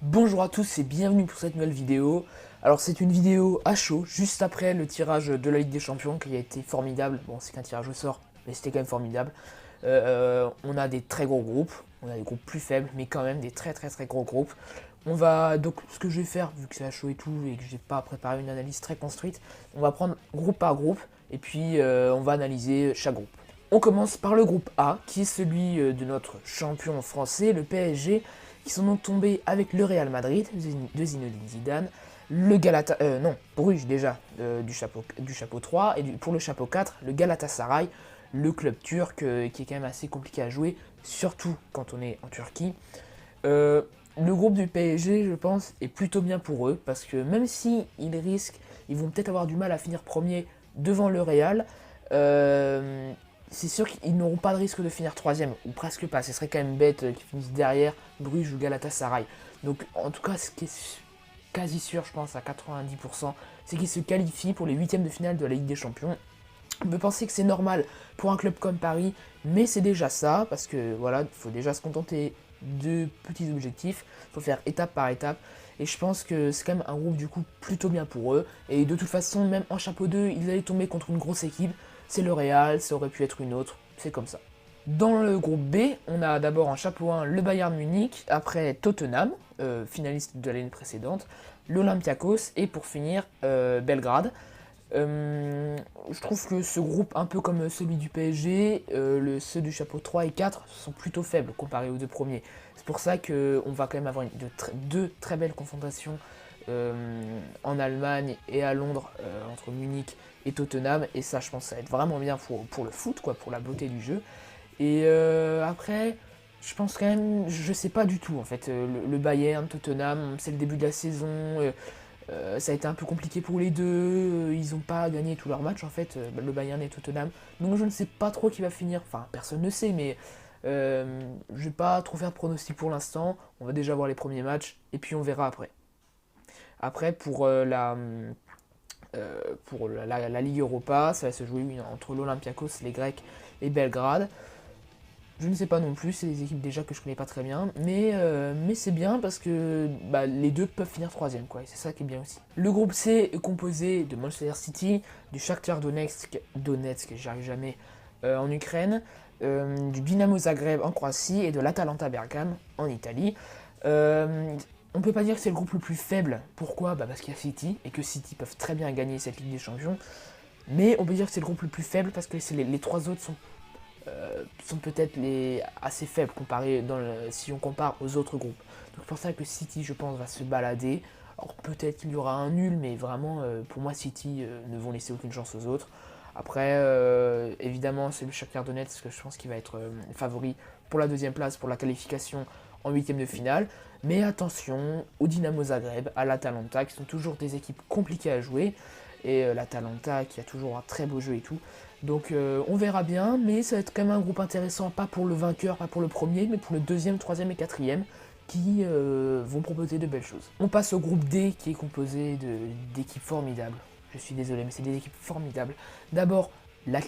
Bonjour à tous et bienvenue pour cette nouvelle vidéo. Alors c'est une vidéo à chaud, juste après le tirage de la Ligue des Champions qui a été formidable. Bon, c'est qu'un tirage au sort, mais c'était quand même formidable. On a des très gros groupes, on a des groupes plus faibles, mais quand même des très gros groupes. On va donc, ce que je vais faire, vu que c'est à chaud et tout, et que j'ai pas préparé une analyse très construite, on va prendre groupe par groupe, et puis on va analyser chaque groupe. On commence par le groupe A, qui est celui de notre champion français, le PSG, qui sont donc tombés avec le Real Madrid, de Zinedine Zidane, le Bruges déjà, du chapeau 3, et pour le chapeau 4, le Galatasaray, le club turc, qui est quand même assez compliqué à jouer, surtout quand on est en Turquie. Le groupe du PSG, je pense, est plutôt bien pour eux, parce que même si ils vont peut-être avoir du mal à finir premier devant le Real, c'est sûr qu'ils n'auront pas de risque de finir troisième, ou presque pas. Ce serait quand même bête qu'ils finissent derrière Bruges ou Galatasaray. Donc en tout cas, ce qui est quasi sûr, je pense, à 90%, c'est qu'ils se qualifient pour les huitièmes de finale de la Ligue des Champions. On peut penser que c'est normal pour un club comme Paris, mais c'est déjà ça, parce que voilà, il faut déjà se contenter de petits objectifs, il faut faire étape par étape, et je pense que c'est quand même un groupe du coup plutôt bien pour eux, et de toute façon, même en chapeau 2, ils allaient tomber contre une grosse équipe, c'est le Real, ça aurait pu être une autre, c'est comme ça. Dans le groupe B, on a d'abord en chapeau 1 le Bayern Munich, après Tottenham, finaliste de l'année précédente, l'Olympiakos, et pour finir, Belgrade. Je trouve que ce groupe, un peu comme celui du PSG, ceux du chapeau 3 et 4 sont plutôt faibles comparés aux deux premiers. C'est pour ça qu'on va quand même avoir deux très belles confrontations en Allemagne et à Londres, entre Munich et Tottenham, et ça je pense que ça va être vraiment bien pour le foot, quoi, pour la beauté du jeu. Et après, je pense quand même, je sais pas du tout en fait, le Bayern, Tottenham, c'est le début de la saison, ça a été un peu compliqué pour les deux, ils n'ont pas gagné tous leurs matchs en fait, le Bayern et Tottenham, donc je ne sais pas trop qui va finir, enfin personne ne sait, mais je vais pas trop faire de pronostic pour l'instant, on va déjà voir les premiers matchs, et puis on verra après. Après pour la Ligue Europa, ça va se jouer entre l'Olympiakos, les Grecs et Belgrade. Je ne sais pas non plus, c'est des équipes déjà que je connais pas très bien, mais c'est bien parce que les deux peuvent finir troisième, quoi, et c'est ça qui est bien aussi. Le groupe C est composé de Manchester City, du Shakhtar Donetsk, j'arrive jamais, en Ukraine, du Dinamo Zagreb en Croatie et de l'Atalanta Bergame en Italie. On peut pas dire que c'est le groupe le plus faible. Pourquoi ? Parce qu'il y a City, et que City peuvent très bien gagner cette Ligue des Champions. Mais on peut dire que c'est le groupe le plus faible parce que les trois autres sont peut-être assez faibles si on compare aux autres groupes. Donc c'est pour ça que City, je pense, va se balader. Alors peut-être qu'il y aura un nul, mais vraiment, pour moi, City ne vont laisser aucune chance aux autres. Après, évidemment, c'est le Shakhtar Donetsk que je pense qu'il va être favori pour la deuxième place, pour la qualification en huitième de finale. Mais attention au Dinamo Zagreb, à l'Atalanta, qui sont toujours des équipes compliquées à jouer. Et l'Atalanta qui a toujours un très beau jeu et tout. Donc on verra bien, mais ça va être quand même un groupe intéressant, pas pour le vainqueur, pas pour le premier, mais pour le deuxième, troisième et quatrième, qui vont proposer de belles choses. On passe au groupe D, qui est composé d'équipes formidables. Je suis désolé, mais c'est des équipes formidables. D'abord, la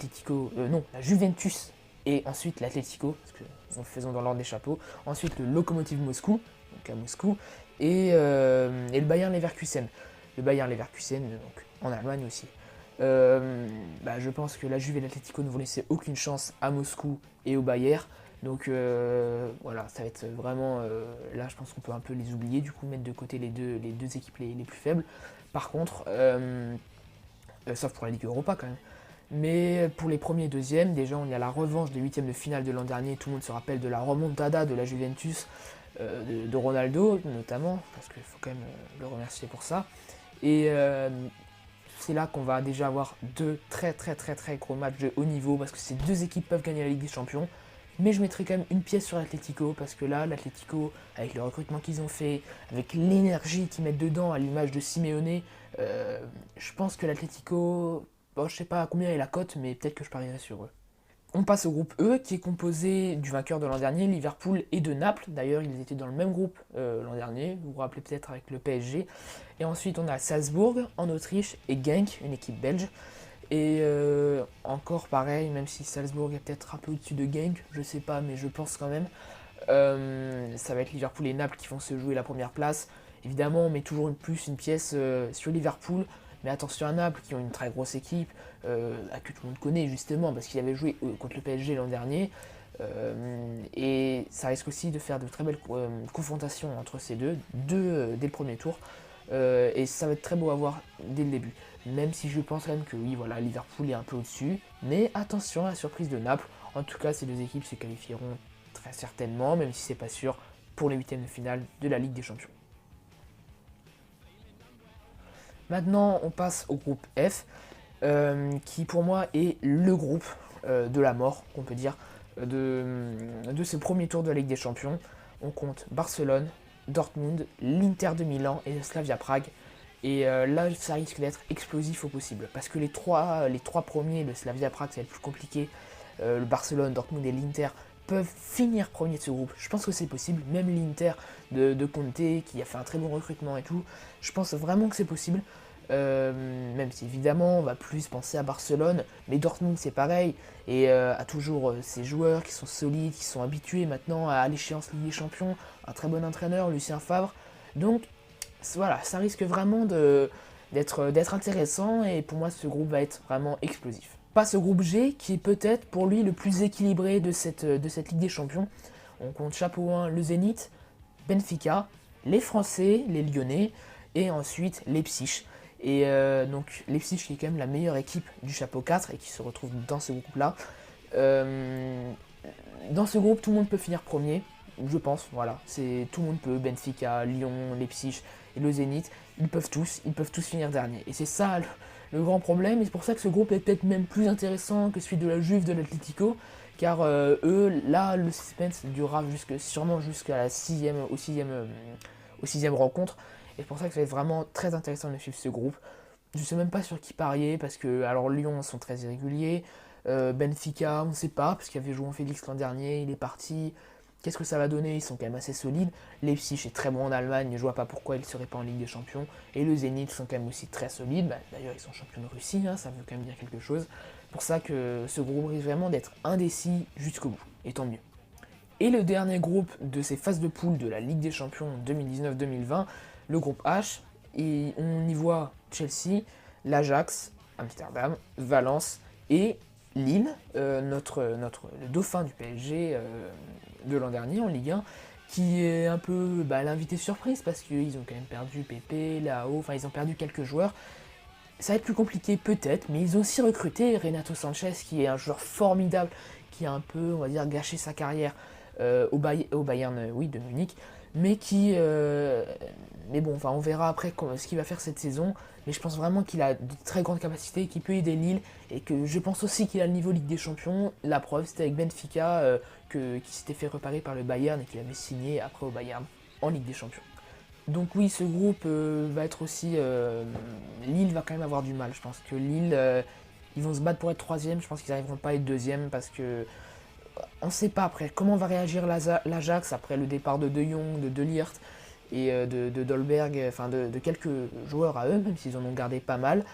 Juventus, et ensuite l'Atlético, parce que nous le faisons dans l'ordre des chapeaux. Ensuite, le Lokomotiv Moscou, donc à Moscou, et le Bayer Leverkusen. Le Bayer Leverkusen, donc en Allemagne aussi. Je pense que la Juve et l'Atlético ne vont laisser aucune chance à Moscou et au Bayer. Donc voilà, ça va être vraiment... là, je pense qu'on peut un peu les oublier, du coup, mettre de côté les deux équipes les plus faibles. Par contre, sauf pour la Ligue Europa quand même. Mais pour les premiers et deuxièmes, déjà, il y a la revanche des huitièmes de finale de l'an dernier. Tout le monde se rappelle de la remontada de la Juventus, de Ronaldo notamment, parce qu'il faut quand même le remercier pour ça. Et c'est là qu'on va déjà avoir deux très gros matchs de haut niveau, parce que ces deux équipes peuvent gagner la Ligue des Champions. Mais je mettrai quand même une pièce sur l'Atlético, parce que là, l'Atlético, avec le recrutement qu'ils ont fait, avec l'énergie qu'ils mettent dedans, à l'image de Simeone, je pense que l'Atlético, bon, je sais pas à combien est la cote, mais peut-être que je parierai sur eux. On passe au groupe E, qui est composé du vainqueur de l'an dernier, Liverpool, et de Naples. D'ailleurs, ils étaient dans le même groupe l'an dernier, vous vous rappelez peut-être avec le PSG. Et ensuite, on a Salzbourg en Autriche et Genk, une équipe belge. Et encore pareil, même si Salzbourg est peut-être un peu au-dessus de Genk, je sais pas, mais je pense quand même. Ça va être Liverpool et Naples qui vont se jouer la première place. Évidemment, on met toujours une pièce sur Liverpool, mais attention à Naples qui ont une très grosse équipe, que tout le monde connaît justement parce qu'il avait joué contre le PSG l'an dernier. Et ça risque aussi de faire de très belles confrontations entre ces deux dès le premier tour. Et ça va être très beau à voir dès le début. Même si je pense quand même que oui, voilà, Liverpool est un peu au-dessus. Mais attention à la surprise de Naples. En tout cas, ces deux équipes se qualifieront très certainement, même si c'est pas sûr, pour les huitièmes de finale de la Ligue des Champions. Maintenant, on passe au groupe F, qui pour moi est le groupe de la mort, qu'on peut dire, de ce premier tour de la Ligue des Champions. On compte Barcelone, Dortmund, l'Inter de Milan et le Slavia Prague. Et là, ça risque d'être explosif au possible. Parce que les trois premiers, le Slavia Prague, c'est le plus compliqué. Le Barcelone, Dortmund et l'Inter peuvent finir premier de ce groupe. Je pense que c'est possible. Même l'Inter de Conte, qui a fait un très bon recrutement et tout, je pense vraiment que c'est possible. Même si évidemment on va plus penser à Barcelone, mais Dortmund c'est pareil, et a toujours ces joueurs qui sont solides, qui sont habitués maintenant à l'échéance Ligue des Champions, un très bon entraîneur, Lucien Favre. Donc voilà, ça risque vraiment d'être intéressant, et pour moi ce groupe va être vraiment explosif. Passe au groupe G, qui est peut-être pour lui le plus équilibré de cette Ligue des Champions. On compte chapeau 1 le Zénith, Benfica, les Français, les Lyonnais, et ensuite Leipzig. Et donc Leipzig qui est quand même la meilleure équipe du chapeau 4 et qui se retrouve dans ce groupe-là. Dans ce groupe, tout le monde peut finir premier, je pense, voilà. Tout le monde peut, Benfica, Lyon, Leipzig et le Zénith, ils peuvent tous finir dernier. Et c'est ça le grand problème, et c'est pour ça que ce groupe est peut-être même plus intéressant que celui de la Juve, de l'Atlético, car eux, là, le suspense durera sûrement jusqu'à la sixième rencontre. Et c'est pour ça que ça va être vraiment très intéressant de suivre ce groupe. Je ne sais même pas sur qui parier, parce que alors Lyon sont très irréguliers, Benfica, on ne sait pas, parce qu'il y avait João Félix l'an dernier, il est parti. Qu'est-ce que ça va donner? Ils sont quand même assez solides. Leipzig est très bon en Allemagne, je vois pas pourquoi ils ne seraient pas en Ligue des Champions. Et le Zénith sont quand même aussi très solides. D'ailleurs, ils sont champions de Russie, hein, ça veut quand même dire quelque chose. C'est pour ça que ce groupe risque vraiment d'être indécis jusqu'au bout, et tant mieux. Et le dernier groupe de ces phases de poule de la Ligue des Champions 2019-2020, le groupe H, et on y voit Chelsea, l'Ajax, Amsterdam, Valence et Lille, le dauphin du PSG de l'an dernier en Ligue 1, qui est un peu l'invité surprise parce qu'ils ont quand même perdu Pepe, Lao, enfin ils ont perdu quelques joueurs. Ça va être plus compliqué peut-être, mais ils ont aussi recruté Renato Sanchez qui est un joueur formidable, qui a un peu, on va dire, gâché sa carrière au Bayern de Munich, mais mais bon, enfin on verra après ce qu'il va faire cette saison, mais je pense vraiment qu'il a de très grandes capacités, qu'il peut aider Lille, et que je pense aussi qu'il a le niveau Ligue des Champions. La preuve, c'était avec Benfica, qui s'était fait reparer par le Bayern et qu'il avait signé après au Bayern en Ligue des Champions. Donc oui, ce groupe va être aussi... Lille va quand même avoir du mal, je pense que Lille, ils vont se battre pour être troisième, je pense qu'ils n'arriveront pas à être deuxième, parce que on ne sait pas après comment va réagir l'Ajax après le départ de Jong, de Ligt et de Dolberg, enfin de quelques joueurs à eux, même s'ils en ont gardé pas mal.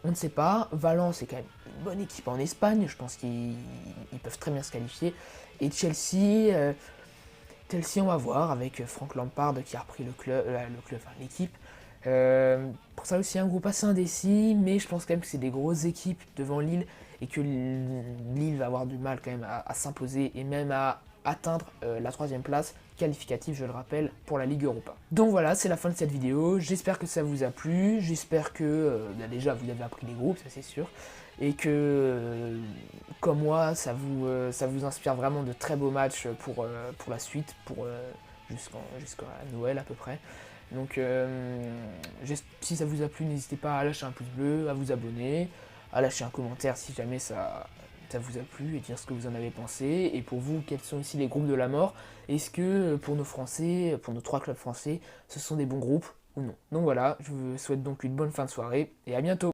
On ne sait pas. Valence est quand même une bonne équipe en Espagne, je pense qu'ils peuvent très bien se qualifier. Et Chelsea, on va voir avec Frank Lampard qui a repris l'équipe. Pour ça aussi un groupe assez indécis, mais je pense quand même que c'est des grosses équipes devant Lille et que Lille va avoir du mal quand même à s'imposer et même à atteindre la troisième place qualificative, je le rappelle, pour la Ligue Europa. Donc voilà, c'est la fin de cette vidéo. J'espère que ça vous a plu. J'espère que déjà vous avez appris les groupes, ça c'est sûr, et que comme moi, ça vous inspire vraiment de très beaux matchs pour la suite, jusqu'à Noël à peu près. Donc si ça vous a plu, n'hésitez pas à lâcher un pouce bleu, à vous abonner, à lâcher un commentaire si jamais ça vous a plu et dire ce que vous en avez pensé. Et pour vous, quels sont aussi les groupes de la mort? Est-ce que pour nos Français, pour nos 3 clubs français, ce sont des bons groupes ou non? Donc voilà, je vous souhaite donc une bonne fin de soirée et à bientôt.